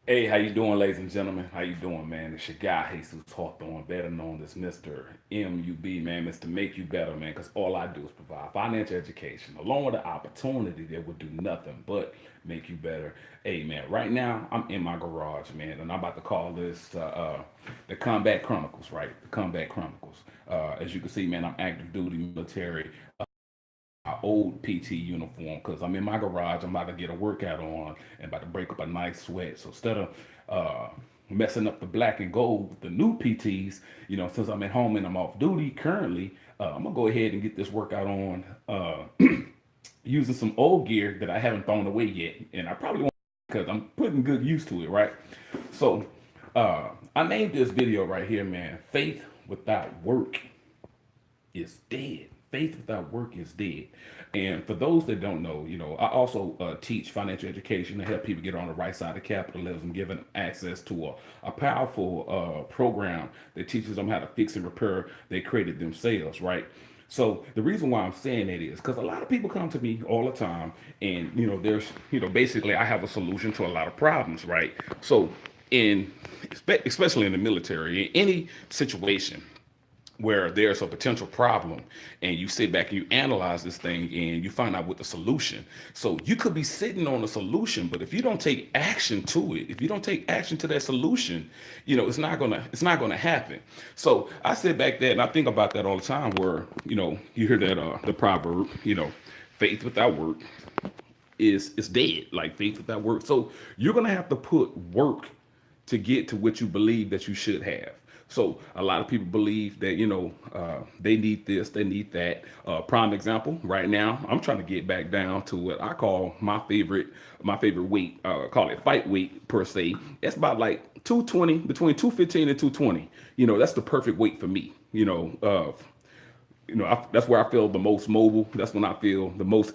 Hey, how you doing, ladies and gentlemen? How you doing, man? It's your guy, Jesus Hawthorne, better known as Mr. MUB, man, Mr. Make You Better, man, because all I do is provide financial education, along with the opportunity that would do nothing but make you better. Hey, man, right now, I'm in my garage, man, and I'm about to call this the Combat Chronicles, right? The Combat Chronicles. As you can see, man, I'm active duty military. My old PT uniform because I'm in my garage. I'm about to get a workout on and about to break up a nice sweat. So instead of messing up the black and gold with the new PTs, since I'm at home and I'm off duty currently, I'm gonna go ahead and get this workout on using some old gear that I haven't thrown away yet, and I probably won't because I'm putting good use to it, right? So I named this video right here, man. Faith without work is dead. Faith without work is dead. And for those that don't know, I also teach financial education to help people get on the right side of capitalism, giving them access to a powerful program that teaches them how to fix and repair they created themselves, right? So the reason why I'm saying that is because a lot of people come to me all the time, and there's basically I have a solution to a lot of problems, right? So in especially in the military, in any situation where there's a potential problem and you sit back and you analyze this thing and you find out what the solution. So you could be sitting on a solution, but if you don't take action to it, if you don't take action to that solution, it's not gonna happen. So I sit back there and I think about that all the time where you hear that the proverb, faith without work is dead, like faith without work. So you're gonna have to put work to get to what you believe that you should have. So a lot of people believe that they need this, they need that. Prime example, right now, I'm trying to get back down to what I call my favorite weight. Call it fight weight per se. It's about like 220, between 215 and 220. That's the perfect weight for me. That's where I feel the most mobile. That's when I feel the most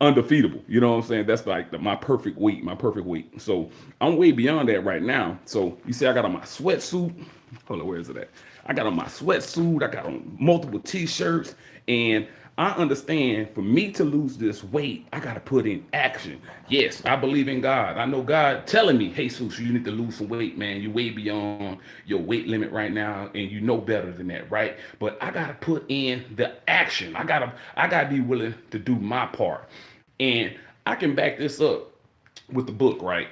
undefeatable. You know what I'm saying? That's like my perfect weight, my perfect weight. So I'm way beyond that right now. So you see, I got on my sweatsuit. Hold on, where is it at? I got on my sweatsuit. I got on multiple t-shirts, and I understand for me to lose this weight, I got to put in action. Yes, I believe in God. I know God telling me, hey, Susu, you need to lose some weight, man. You're way beyond your weight limit right now, and you know better than that, right? But I got to put in the action. I gotta be willing to do my part. And I can back this up with the book, right?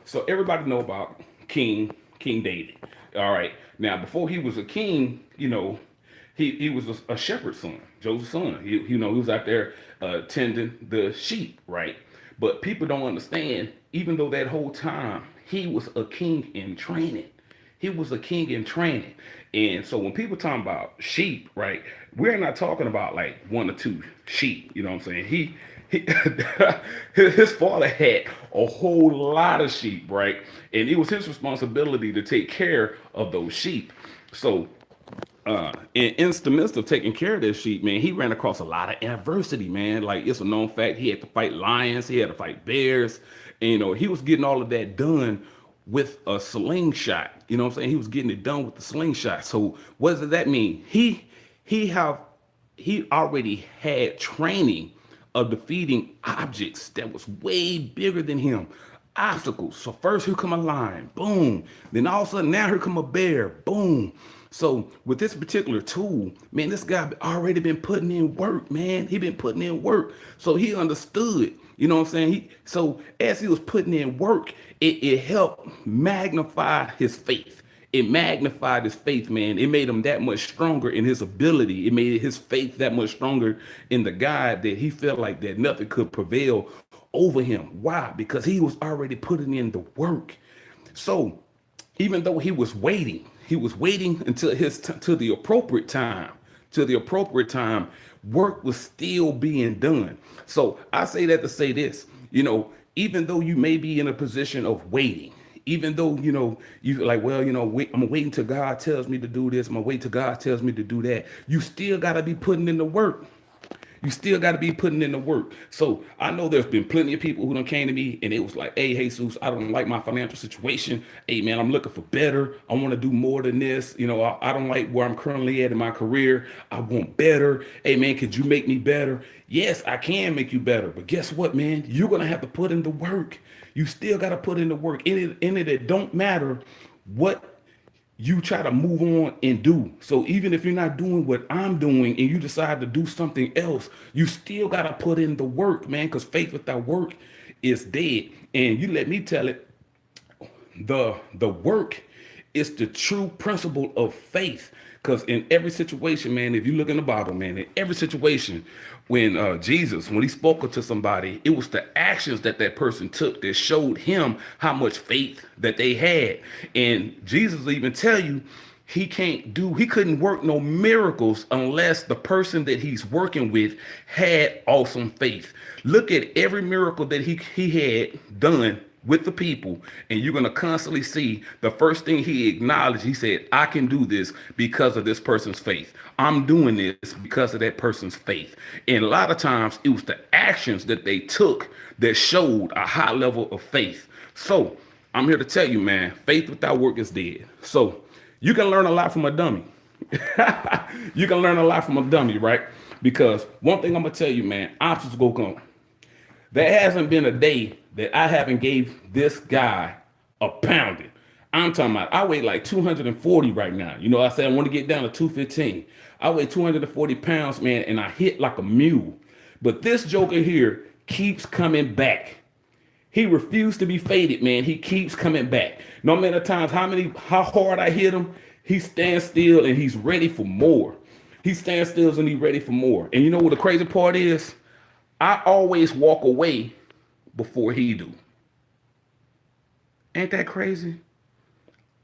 So everybody know about King David. All right. Now, before he was a king, he was a shepherd's son, Joseph's son. He was out there tending the sheep, right? But people don't understand, even though that whole time he was a king in training. He was a king in training. And so when people talk about sheep, right, we're not talking about like one or two sheep. You know what I'm saying? He his father had a whole lot of sheep, right? And it was his responsibility to take care of those sheep. So in the midst of taking care of this sheep, man, he ran across a lot of adversity, man. Like it's a known fact, he had to fight lions, he had to fight bears, and he was getting all of that done with a slingshot. You know what I'm saying? He was getting it done with the slingshot. So what does that mean? He have he already had training of defeating objects that was way bigger than him. Obstacles. So first here come a lion, boom. Then all of a sudden now here come a bear, boom. So with this particular tool, man, this guy already been putting in work, man. He been putting in work. So he understood. You know what I'm saying? So as he was putting in work, it helped magnify his faith. It magnified his faith, man. It made him that much stronger in his ability. It made his faith that much stronger in the God that he felt like that nothing could prevail over him. Why? Because he was already putting in the work. So even though he was waiting until to the appropriate time. To the appropriate time, work was still being done. So I say that to say this, even though you may be in a position of waiting, even though you like, well, I'm waiting till God tells me to do this, I'm gonna wait till God tells me to do that. You still gotta be putting in the work. You still got to be putting in the work. So I know there's been plenty of people who done came to me and it was like, hey, Jesus, I don't like my financial situation. Hey, man, I'm looking for better. I want to do more than this. You know, I don't like where I'm currently at in my career. I want better. Hey, man, could you make me better? Yes, I can make you better. But guess what, man? You're going to have to put in the work. You still got to put in the work. It don't matter what you try to move on and do. So even if you're not doing what I'm doing and you decide to do something else, you still got to put in the work, man, because faith without work is dead. And you let me tell it, the work is the true principle of faith. Because in every situation, man, if you look in the Bible, man, in every situation, when Jesus, when he spoke to somebody, it was the actions that that person took that showed him how much faith that they had. And Jesus even tell you he couldn't work no miracles unless the person that he's working with had awesome faith. Look at every miracle that he had done with the people, and you're going to constantly see the first thing he acknowledged. He said, I can do this because of this person's faith. I'm doing this because of that person's faith. And a lot of times it was the actions that they took that showed a high level of faith. So I'm here to tell you, man, faith without work is dead. So you can learn a lot from a dummy. You can learn a lot from a dummy, right? Because one thing I'm going to tell you, man, obstacles will come. There hasn't been a day that I haven't gave this guy a pounding. I'm talking about, I weigh like 240 right now. You know, I said I want to get down to 215. I weigh 240 pounds, man, and I hit like a mule. But this joker here keeps coming back. He refused to be faded, man. He keeps coming back. No matter times how hard I hit him, he stands still and he's ready for more. He stands still and he's ready for more. And you know what the crazy part is? I always walk away before he do. Ain't that crazy?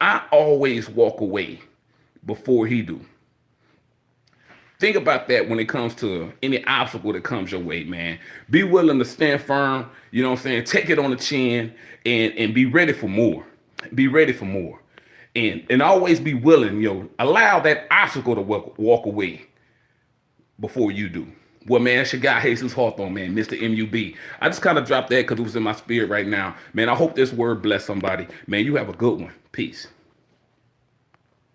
I always walk away before he do. Think about that when it comes to any obstacle that comes your way, man. Be willing to stand firm, you know what I'm saying? Take it on the chin and be ready for more. Be ready for more. And always be willing, allow that obstacle to walk away before you do. Well, man, it's your guy, Jesus Hawthorne, man, Mr. MUB. I just kind of dropped that because it was in my spirit right now. Man, I hope this word bless somebody. Man, you have a good one. Peace.